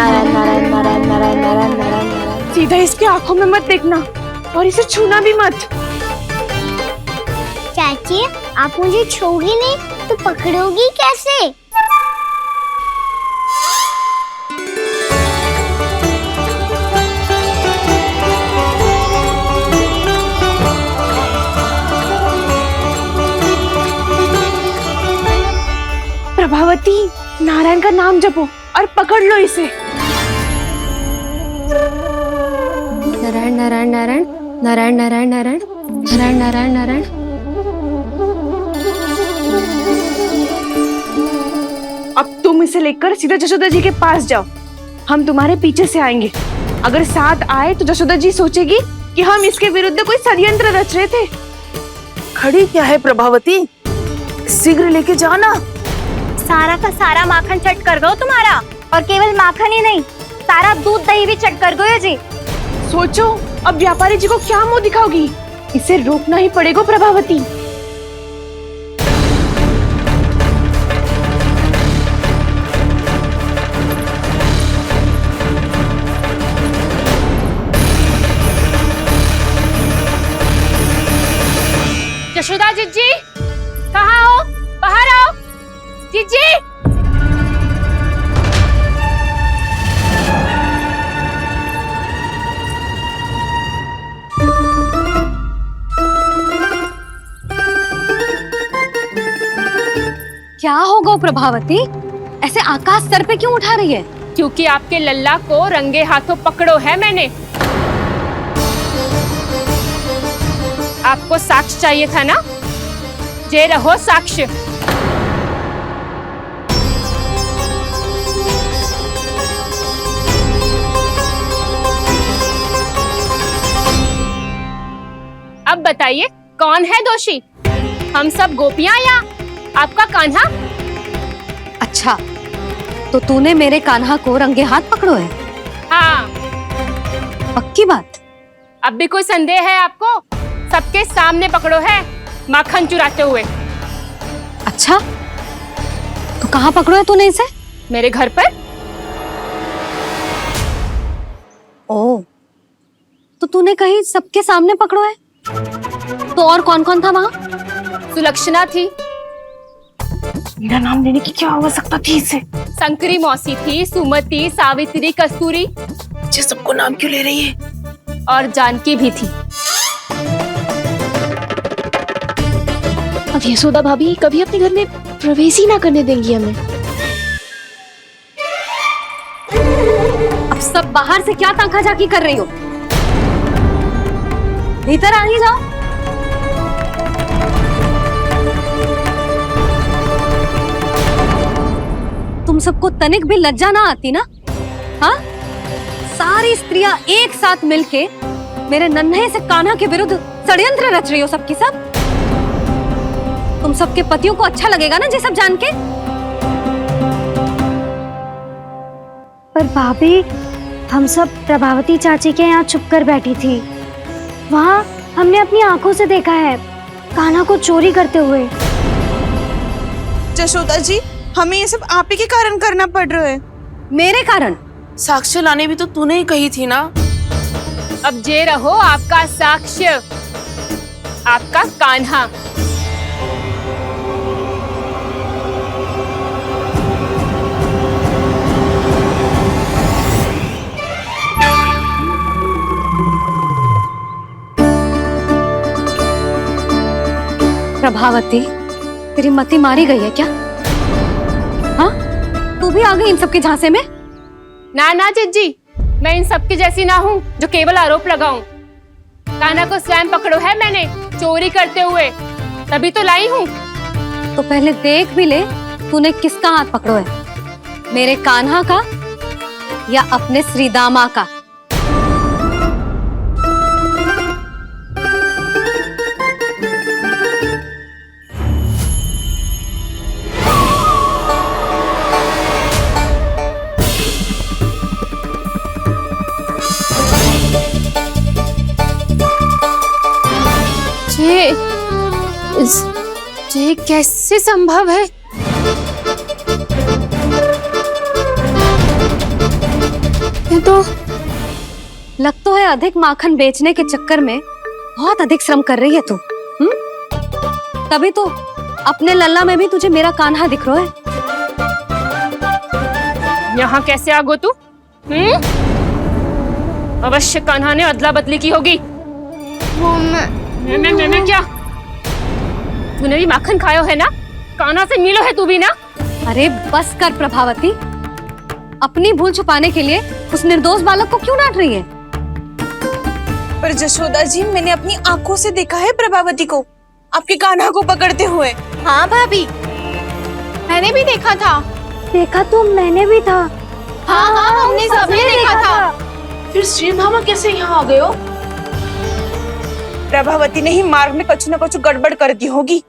नारायण नारायण नारायण नारायण नारायण नारायण नारायण। सीधा इसके आंखों में मत देखना और इसे छूना भी मत। चाची, आप मुझे छोड़ोगी नहीं तो पकड़ोगी कैसे? प्रभावती, नारायण का नाम जपो और पकड़ लो इसे। नारायण नारायण नारायण नारायण नारायण नारायण नारायण नारायण नारायण। अब तुम इसे लेकर सीधा जशोदा जी के पास जाओ, हम तुम्हारे पीछे से आएंगे। अगर साथ आए तो जशोदा जी सोचेगी कि हम इसके विरुद्ध कोई षड्यंत्र रच रहे थे। खड़ी क्या है प्रभावती, शीघ्र लेके जाना। सारा का सारा माखन चट कर गयो तुम्हारा, और केवल माखन ही नहीं, सारा दूध दही भी चट कर गयो जी। सोचो अब व्यापारी जी को क्या मुंह दिखाओगी। इसे रोकना ही पड़ेगा प्रभावती। जशोदा जीजी, कहाँ हो? बाहर आओ जीजी। क्या होगा प्रभावती, ऐसे आकाश सर पे क्यों उठा रही है? क्योंकि आपके लल्ला को रंगे हाथों पकड़ो है मैंने। आपको साक्ष्य चाहिए था ना, जे रहो साक्ष्य। अब बताइए कौन है दोषी, हम सब गोपियां या आपका कान्हा? अच्छा, तो तूने मेरे कान्हा को रंगे हाथ पकड़ो है? हाँ। पक्की बात? अब भी कोई संदेह है आपको? सबके सामने पकड़ो है, माखन चुराते हुए। अच्छा, तो कहाँ पकड़ो है तूने इसे? मेरे घर पर। ओ, तो तूने कहीं सबके सामने पकड़ो है? तो और कौन कौन था वहाँ? सुलक्षणा थी। मेरा नाम लेने की क्या आवश्यकता थी इसे? संकरी मौसी थी, सुमति, सावित्री, कस्तूरी। ये सबको नाम क्यों ले रही है? और जानकी भी थी। अब यशोदा भाभी कभी अपने घर में प्रवेश ही ना करने देंगी हमें। अब सब बाहर से क्या ताका झाकी कर रही हो? भीतर आ ही जाओ। तुम सबको तनिक भी लज्जा ना आती ना? हाँ, सारी स्त्रियां एक साथ मिलके मेरे नन्हे से कान्हा के विरुद्ध षड्यंत्र रच रही हो सबकी सब। तुम सबके पतियों को अच्छा लगेगा ना ये सब जान के? पर भाभी, हम सब प्रभावती चाची के यहाँ छुप कर बैठी थी। वहाँ हमने अपनी आंखों से देखा है कान्हा को चोरी करते हुए। जशोदा जी, हमें ये सब आप ही के कारण करना पड़ रहा है। मेरे कारण? साक्ष्य लाने भी तो तूने ही कही थी ना। अब जे रहो आपका साक्ष्य, आपका कान्हा। प्रभावती, तेरी मति मारी गई है क्या? हाँ, तू भी आ गई इन सबके झांसे में? ना ना जिज्जी, मैं इन सबकी जैसी ना हूँ जो केवल आरोप लगाऊं। कान्हा को स्वयं पकड़ो है मैंने चोरी करते हुए, तभी तो लाई हूँ। तो पहले देख भी ले तूने किसका हाथ पकड़ो है, मेरे कान्हा का या अपने श्रीदामा का? ये कैसे संभव है? इसने तो लग तो है अधिक माखन बेचने के चक्कर में बहुत अधिक श्रम कर रही है तू। तभी तो अपने लल्ला में भी तुझे मेरा कान्हा दिख रहा है। यहाँ कैसे आ गो तू? अवश्य कान्हा ने अदला बदली की होगी। वो मैं क्या? तूने भी माखन खायो है ना? कान्हा से मिलो है तू भी ना? अरे बस कर प्रभावती, अपनी भूल छुपाने के लिए उस निर्दोष बालक को क्यों डांट रही है? पर जशोदा जी, मैंने अपनी आंखों से देखा है प्रभावती को आपके कान्हा को पकड़ते हुए। हाँ भाभी, मैंने भी देखा था। देखा तो मैंने भी था। हाँ हमने सबने देखा था। फिर श्रीधामा कैसे यहाँ आ गए हो? प्रभावती ने ही मार्ग में कुछ न कुछ गड़बड़ कर दी होगी।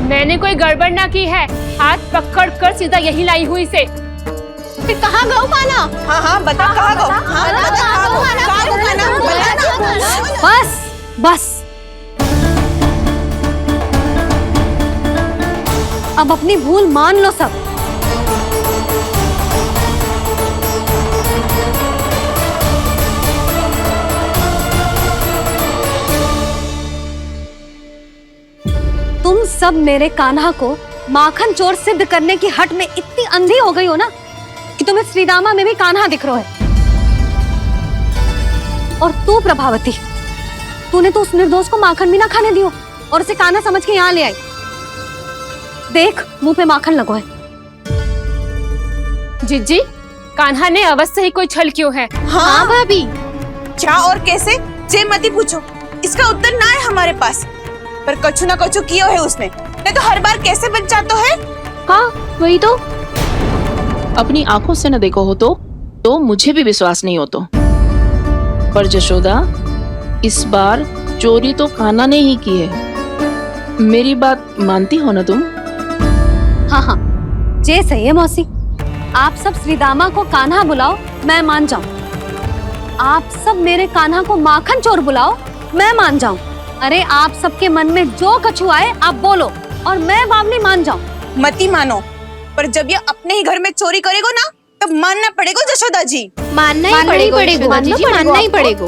मैंने कोई गड़बड़ ना की है, हाथ पकड़ कर सीधा यही लाई हुई से। फिर कहाँ गौ कान्हा? हाँ बता कहाँ गो? हाँ बता कहाँ गो? कहाँ गो कान्हा? बता ना। बस बस, अब अपनी भूल मान लो सब। तुम सब मेरे कान्हा को माखन चोर सिद्ध करने की हट में इतनी अंधी हो गई हो ना कि तुम्हें श्रीदामा में भी कान्हा दिख रहा है। और तू प्रभावती, तूने तो उस निर्दोष को माखन भी ना खाने दियो और उसे कान्हा समझ के यहाँ ले आई। देख, मुंह पे माखन लगो है। जिज्जी, कान्हा ने अवश्य ही कोई छल क्यों है। हाँ भाभी। क्या और कैसे? जे मती पूछो, इसका उत्तर ना है हमारे पास। पर कछु ना कछु कियो है उसने, नहीं तो हर बार कैसे बच जाता है। हाँ वही तो। अपनी आंखों से न देखो हो तो मुझे भी विश्वास नहीं हो तो। पर जशोदा, इस बार चोरी तो कान्हा ने ही की है। मेरी बात मानती हो ना तुम? हाँ, जे सही है मौसी। आप सब श्रीदामा को कान्हा बुलाओ, मैं मान जाऊं। आप सब मेरे कान्हा को माखन चोर बुलाओ, मैं मान जाऊं। अरे आप सबके मन में जो कछु आए आप बोलो और मैं बावली मान जाऊं। मती मानो, पर जब ये अपने ही घर में चोरी करेगो ना तब मानना पड़ेगा जशोदा जी। मानना ही पड़ेगा।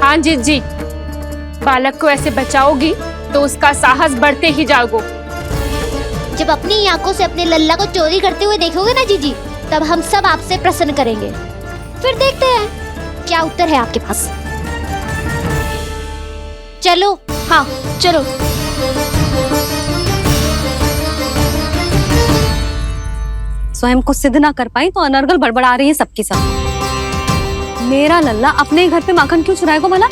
हाँ जिज्जी, बालक को ऐसे बचाओगी तो उसका साहस बढ़ते ही जाओगे। जब अपनी आंखों से अपने लल्ला को चोरी करते हुए देखोगे ना जीजी, तब हम सब आपसे प्रसन्न करेंगे। फिर देखते हैं क्या उत्तर है आपके पास। चलो। हाँ चलो। स्वयं को सिद्ध ना कर पाई तो अनर्गल बड़बड़ा रही है सबके साथ। मेरा लल्ला अपने ही घर पे माखन क्यों चुराएगा भला?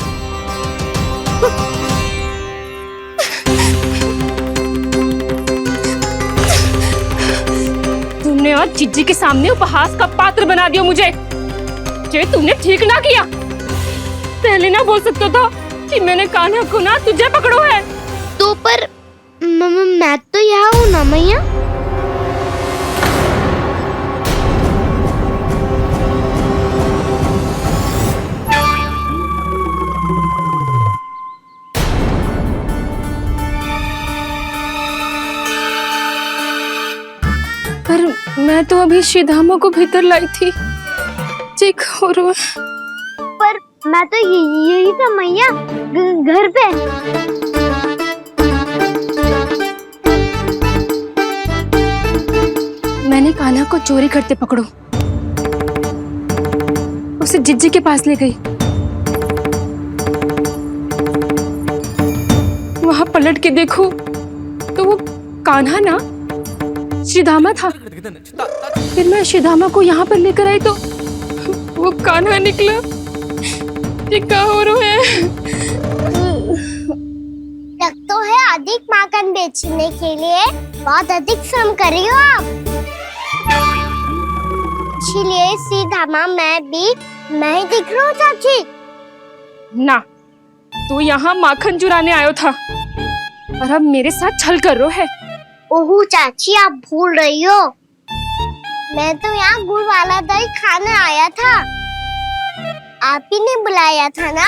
तुमने आज जिज्जी के सामने उपहास का पात्र बना दिया मुझे। ये तुमने ठीक ना किया। पहले ना बोल सकता था कि मैंने कान्हा को ना तुझे पकड़ो है। तो पर मैं तो यहाँ हूँ ना मैया। पर मैं तो अभी श्रीधामा को भीतर लाई थी। चेक हो रहा है। पर मैं तो यही था मैया, घर पे। मैंने कान्हा को चोरी करते पकड़ो, उसे जिज्जी के पास ले गई। वहां पलट के देखो तो वो कान्हा ना श्रीधामा था। फिर मैं श्रीधामा को यहाँ पर लेकर आई तो वो कान्हा निकला। ये क्या हो रहा है? लग तो है अधिक माखन बेचने के लिए बहुत अधिक श्रम कर रही हो आप। इसीलिए सीधामा मैं ही दिख रहा हूँ चाची। ना, तू यहाँ माखन चुराने आयो था और अब मेरे साथ छल कर रो है। ओह चाची, आप भूल रही हो, मैं तो यहाँ गुड़ वाला दही खाने आया था। आप ही ने बुलाया था ना?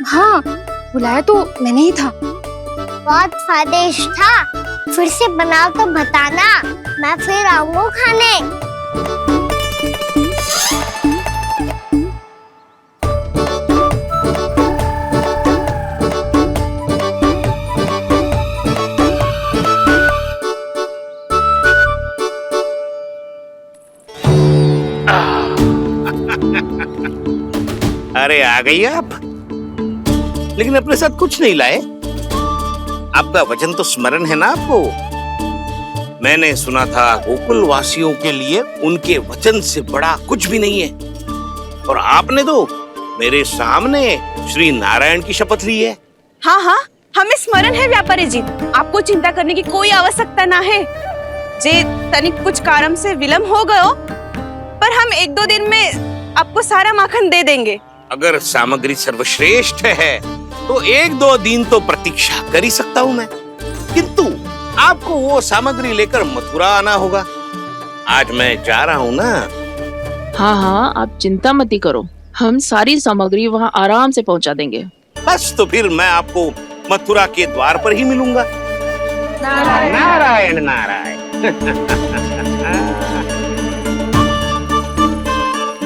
हाँ, बुलाया तो मैंने ही था। बहुत स्वादिष्ट था। फिर से बनाओ तो बताना, मैं फिर आऊंगा खाने। अरे आ गई आप, लेकिन अपने साथ कुछ नहीं लाए। आपका वचन तो स्मरण है ना आपको? मैंने सुना था गोकुल वासियों के लिए उनके वचन से बड़ा कुछ भी नहीं है, और आपने तो मेरे सामने श्री नारायण की शपथ ली है। हाँ हाँ, हमें स्मरण है व्यापारी जी, आपको चिंता करने की कोई आवश्यकता ना है। जे तनिक कुछ कारण से विलंब हो गयो, पर हम 1-2 दिन में आपको सारा माखन दे देंगे। अगर सामग्री सर्वश्रेष्ठ है तो 1-2 दिन तो प्रतीक्षा कर ही सकता हूँ मैं, किंतु आपको वो सामग्री लेकर मथुरा आना होगा। आज मैं जा रहा हूँ ना। हाँ हाँ, आप चिंता मत ही करो, हम सारी सामग्री वहाँ आराम से पहुँचा देंगे। बस तो फिर मैं आपको मथुरा के द्वार पर ही मिलूंगा। नारायण नारायण।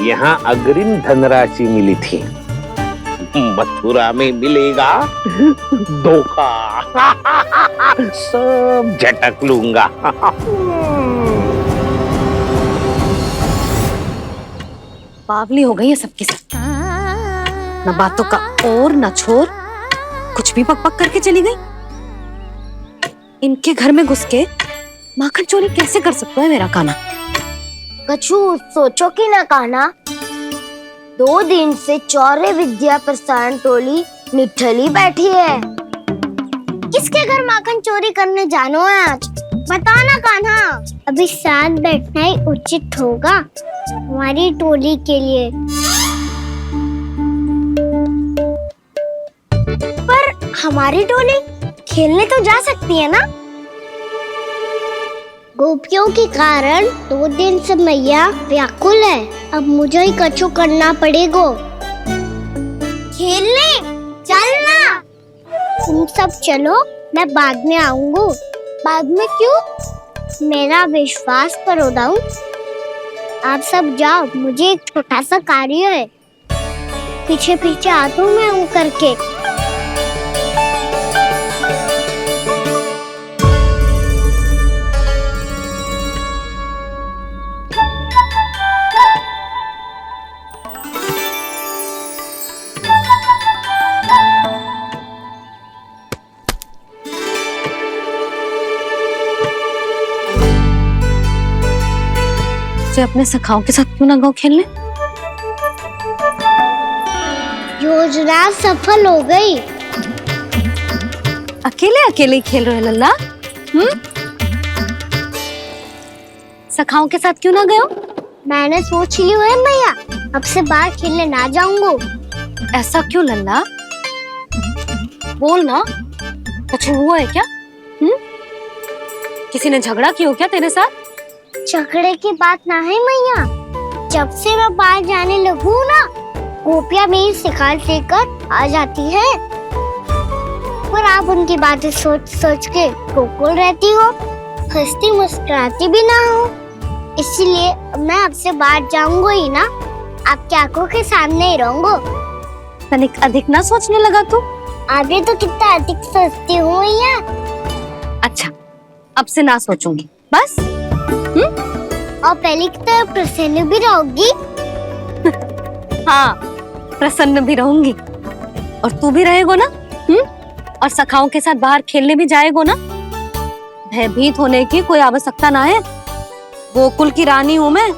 यहाँ अग्रिम धनराशि मिली थी, मथुरा में मिलेगा धोखा। सब झटक लूंगा। बावली हो गई है सबकी सब, न बातों का और न छोर, कुछ भी पक पक करके चली गई। इनके घर में घुस के माखन चोरी कैसे कर सकता है मेरा कान्हा? कछु सोचो कि ना कान्हा, 2 दिन से चौर्य विद्या प्रसारण टोली निठली बैठी है। किसके घर माखन चोरी करने जानो है आज? बताओ ना कान्हा। अभी साथ बैठना ही उचित होगा हमारी टोली के लिए। पर हमारी टोली खेलने तो जा सकती है ना? गोपियों के कारण 2 दिन से मैया व्याकुल है, अब मुझे ही कछु करना पड़ेगा। खेलने चलना, तुम सब चलो, मैं बाद में आऊंगा। बाद में क्यों? मेरा विश्वास करो दाऊ, आप सब जाओ, मुझे एक छोटा सा कार्य है। पीछे पीछे आता हूँ मैं हूँ करके। से अपने सखाओं के साथ क्यों ना गाँव खेलने? योजना सफल हो गई। अकेले अकेले ही खेल रहे लल्ला? सखाओं के साथ क्यों ना गए हो? मैंने सोच लिया है मैया, अब से बाहर खेलने ना जाऊंगा। ऐसा क्यों लल्ला? बोल ना, कुछ हुआ है क्या? किसी ने झगड़ा किया हो क्या तेरे साथ? झगड़े की बात ना है मैया, जब से मैं बाहर जाने लगू ना, गोपियां मेरी शिकायत लेकर आ जाती है, पर आप उनकी बातें सोच सोच के गोकुल रहती हो, हंसती मुस्कुराती भी ना हो। इसलिए मैं आपसे बाहर जाऊंगा ही ना, आपकी आंखों के सामने ही रहूंगा। तनिक अधिक ना सोचने लगा तू? आगे तो कितना अधिक सोचती हूँ मैया। अच्छा, अब से ना सोचूंगी बस। और पहले की तरह प्रसन्न भी रहोगी। हाँ, प्रसन्न भी रहूंगी, और तू भी रहेगा ना? और सखाओं के साथ बाहर खेलने भी जाएगा ना? भयभीत होने की कोई आवश्यकता ना है, गोकुल की रानी हूँ मैं,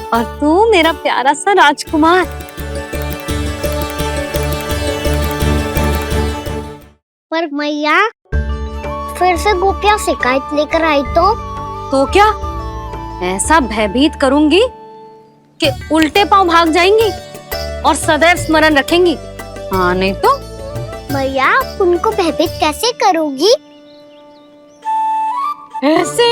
और तू मेरा प्यारा सा राजकुमार। पर मैया, फिर से गोपियां शिकायत लेकर आई तो क्या ऐसा भयभीत करूंगी कि उल्टे पांव भाग जाएंगी और सदैव स्मरण रखेंगी? हाँ नहीं तो? मैया, आप उनको भयभीत कैसे करोगी? ऐसे।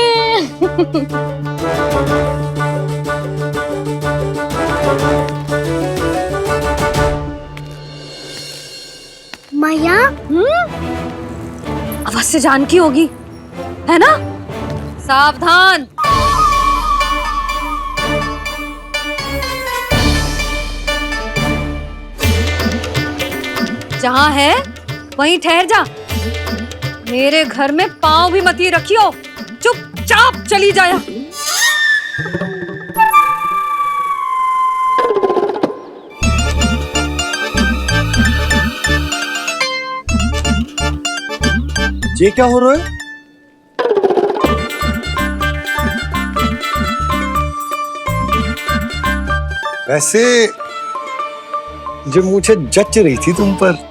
मैया, अवश्य जानकी होगी, है ना? सावधान। जहाँ है वहीं ठहर जा, मेरे घर में पाँव भी मत ही रखियो, चुपचाप चली जाया। ये क्या हो रहा है? वैसे जो मुझे जच रही थी तुम पर।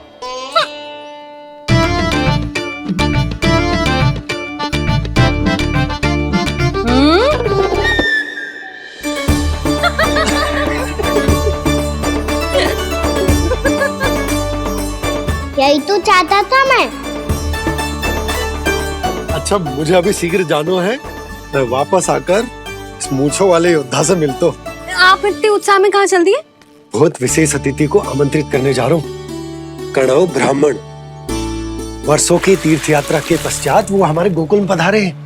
यही तो चाहता था मैं। अच्छा मुझे अभी शीघ्र जाना है, मैं वापस आकर इस मूंछों वाले योद्धा से मिलता हूँ। आप इतने उत्साह में कहाँ चल दिए? बहुत विशेष अतिथि को आमंत्रित करने जा रहा हूँ। कणव ब्राह्मण वर्षों की तीर्थ यात्रा के पश्चात वो हमारे गोकुल में पधारे हैं।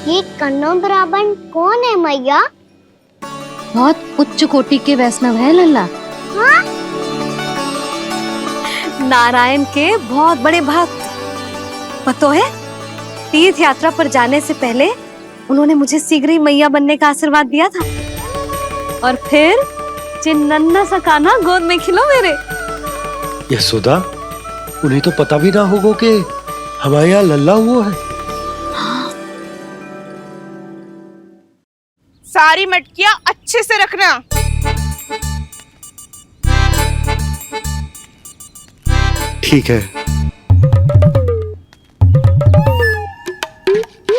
ये कन्नौ ब्राह्मण कौन है मैया? बहुत उच्च कोटि के वैष्णव है लल्ला। हाँ? नारायण के बहुत बड़े भक्त। पता है, तीर्थ यात्रा पर जाने से पहले उन्होंने मुझे शीघ्र ही मैया बनने का आशीर्वाद दिया था। और फिर चिन्नन्ना सा कान्हा गोद में खिलो मेरे। यशोदा, उन्हें तो पता भी ना होगा कि हमारे यहाँ लल्ला हुआ है। सारी मटकियां अच्छे से रखना। ठीक है।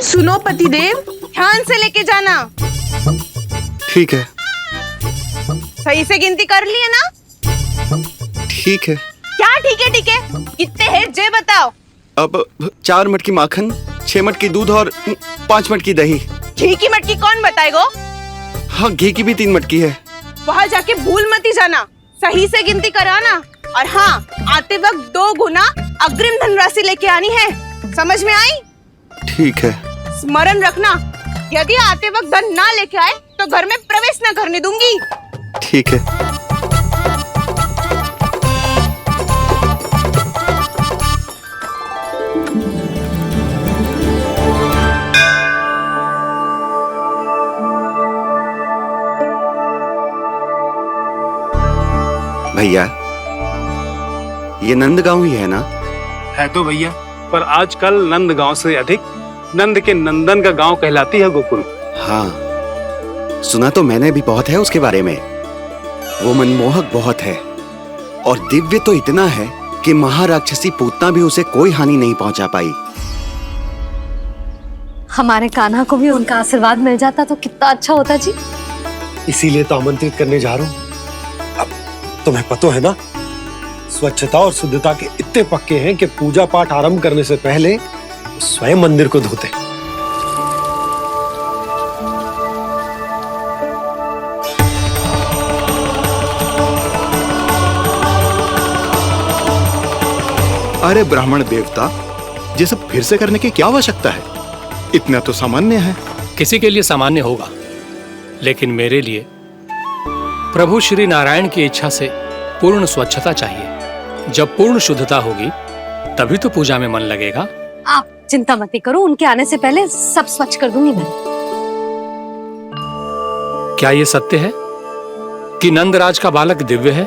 सुनो पतिदेव, ध्यान से लेके जाना। ठीक है। सही से गिनती कर ली है ना? ठीक है। क्या ठीक है ठीक है? कितने हैं जे बताओ। अब 4 मटकी माखन, 6 मटकी दूध और 5 मटकी दही। घी की मटकी कौन बताएगा? हाँ, घी की भी 3 मटकी है। वहाँ जाके भूल मत ही जाना, सही से गिनती कराना। और हाँ, आते वक्त 2 गुना अग्रिम धनराशि लेके आनी है। समझ में आई? ठीक है। स्मरण रखना, यदि आते वक्त धन ना लेके आए तो घर में प्रवेश न करने दूंगी। ठीक है। भैया, ये नंदगांव ही है ना? है तो भैया, पर आजकल नंदगांव से अधिक नंद के नंदन का गांव कहलाती है गोकुल। हाँ, सुना तो मैंने भी बहुत है उसके बारे में। वो मनमोहक बहुत है और दिव्य तो इतना है कि महाराक्षसी पूतना भी उसे कोई हानि नहीं पहुंचा पाई। हमारे कान्हा को भी उनका आशीर्वाद मिल जाता तो कितना अच्छा होता जी। इसीलिए तो आमंत्रित करने जा रहा हूँ। अब तुम्हें पता है ना, स्वच्छता और शुद्धता के इतने पक्के हैं कि पूजा पाठ आरंभ करने से पहले स्वयं मंदिर को धोते। अरे ब्राह्मण देवता, ये सब फिर से करने की क्या आवश्यकता है? इतना तो सामान्य है। किसी के लिए सामान्य होगा, लेकिन मेरे लिए प्रभु श्री नारायण की इच्छा से पूर्ण स्वच्छता चाहिए। जब पूर्ण शुद्धता होगी तभी तो पूजा में मन लगेगा। आप चिंता मत करो, उनके आने से पहले सब स्वच्छ कर दूंगी मैं। क्या ये सत्य है कि नंदराज का बालक दिव्य है?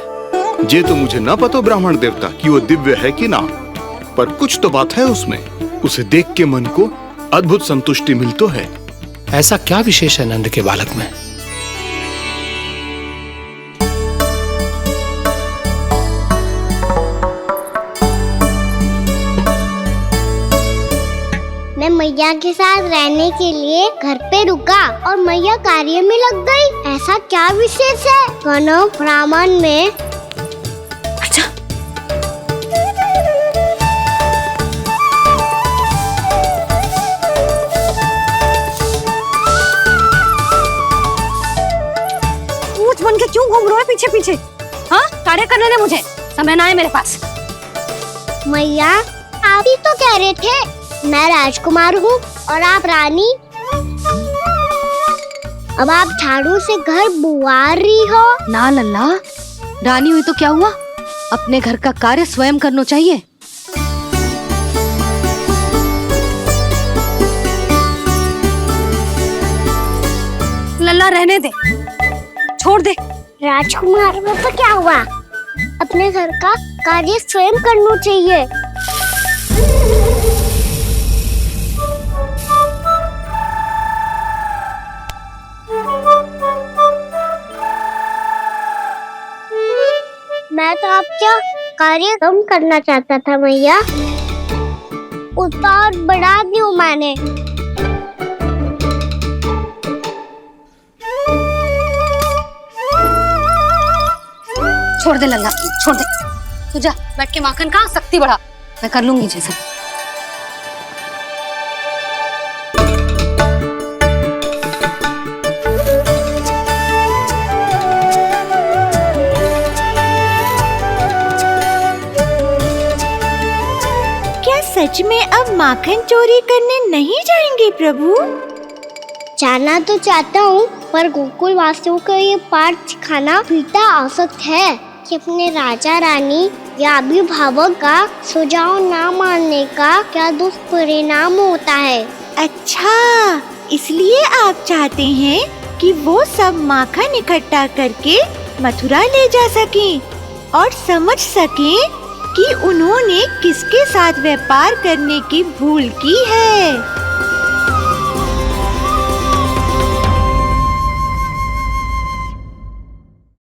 ये तो मुझे ना पता ब्राह्मण देवता कि वो दिव्य है कि ना, पर कुछ तो बात है उसमें। उसे देख के मन को अद्भुत संतुष्टि मिलती है। ऐसा क्या विशेष है नंद के बालक में? मैं मैया के साथ रहने के लिए घर पे रुका और मैया कार्य में लग गई। ऐसा क्या विशेष है कन्नौ ब्राह्मण में? अच्छा, पूछ बन के क्यों घूम रहे हो पीछे पीछे? हाँ, कार्य करने दे मुझे, समय ना है मेरे पास। मैया, आप ही तो कह रहे थे मैं राजकुमार हूँ और आप रानी। अब आप झाड़ू से घर बुआ रही हो। ना लल्ला, रानी हुई तो क्या हुआ, अपने घर का कार्य स्वयं करना चाहिए। लल्ला रहने दे, छोड़ दे। राजकुमार में तो क्या हुआ, अपने घर का कार्य स्वयं करना चाहिए। मैं तो आपका कार्य कम करना चाहता था मैया, उतना और बढ़ा दूं मैंने। छोड़ दे लल्ला, छोड़ दे। तू जा बैठ के माखन खा, शक्ति बढ़ा, मैं कर लूंगी जैसा। सच में अब माखन चोरी करने नहीं जाएंगे प्रभु? जाना तो चाहता हूँ, पर गोकुल वासियों को ये पाठ सिखाना पिता आवश्यक है कि अपने राजा रानी या अभिभावक का सुझाव ना मानने का क्या दुष्परिणाम होता है। अच्छा, इसलिए आप चाहते हैं कि वो सब माखन इकट्ठा करके मथुरा ले जा सकें और समझ सकें कि उन्होंने किसके साथ व्यापार करने की भूल की है।